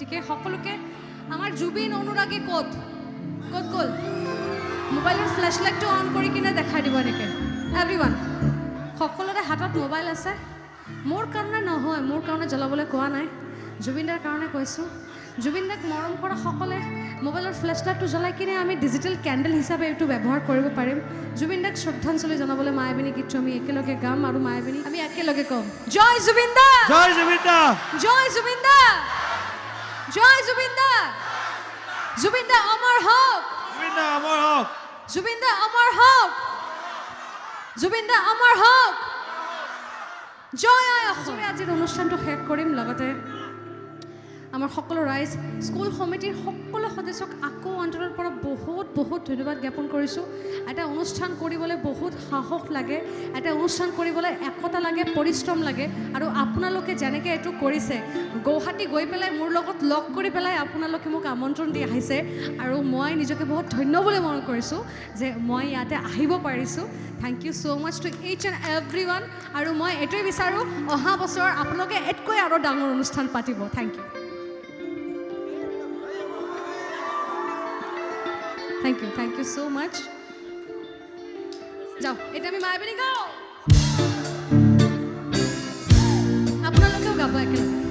গতিকে সকলোকে আমাৰ জুবিন অনুৰাগী ক'ত গ'ল মোবাইলৰ ফ্লেছ লাইটটো অন কৰি কিনে দেখাই দিব এনেকৈ এভৰিৱান সকলোৰে হাতত মোবাইল আছে মোৰ কাৰণে নহয় মোৰ কাৰণে জ্বলাবলৈ কোৱা নাই জুবিন দাৰ কাৰণে কৈছোঁ জুবিন দাক মৰম কৰা সকলে মোবাইলৰ ফ্লেছ লাইটটো জ্বলাই কিনে আমি ডিজিটেল কেণ্ডেল হিচাপে এইটো ব্যৱহাৰ কৰিব পাৰিম জুবিন দাক শ্ৰদ্ধাঞ্জলি জনাবলৈ মায়াবিনী গীতটো আমি একেলগে গাম আৰু মায়াবিনী আমি একেলগে ক'ম জয় জুবিন দা জয় জুবিন দা জয় জুবিন দা জয় জুবিন দা জুবিন দা অমৰ হওক জুবিন দা অমৰ হওক জুবিন দা অমৰ হওক জুবিন দা অমৰ হওক জয় আই অসম আজিৰ অনুষ্ঠানটো শেষ কৰিম লগতে আমাৰ সকলো ৰাইজ স্কুল সমিতিৰ সকলো সদস্যক আকৌ অন্তৰৰ পৰা বহুত বহুত ধন্যবাদ জ্ঞাপন কৰিছোঁ এটা অনুষ্ঠান কৰিবলৈ বহুত সাহস লাগে এটা অনুষ্ঠান কৰিবলৈ একতা লাগে পৰিশ্ৰম লাগে আৰু আপোনালোকে যেনেকৈ এইটো কৰিছে গুৱাহাটী গৈ পেলাই মোৰ লগত লগ কৰি পেলাই আপোনালোকে মোক আমন্ত্ৰণ দি আহিছে আৰু মই নিজকে বহুত ধন্য বুলি মনত কৰিছোঁ যে মই ইয়াতে আহিব পাৰিছোঁ thank you so' much to each and every one আৰু মই এইটোৱে বিচাৰোঁ অহা বছৰ আপোনালোকে এতকৈ আৰু ডাঙৰ অনুষ্ঠান পাতিব thank you Thank you so much. যাও এটা আমি মায়াবিনী গাও আপোনালোকেও গাব একেলগে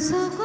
চকু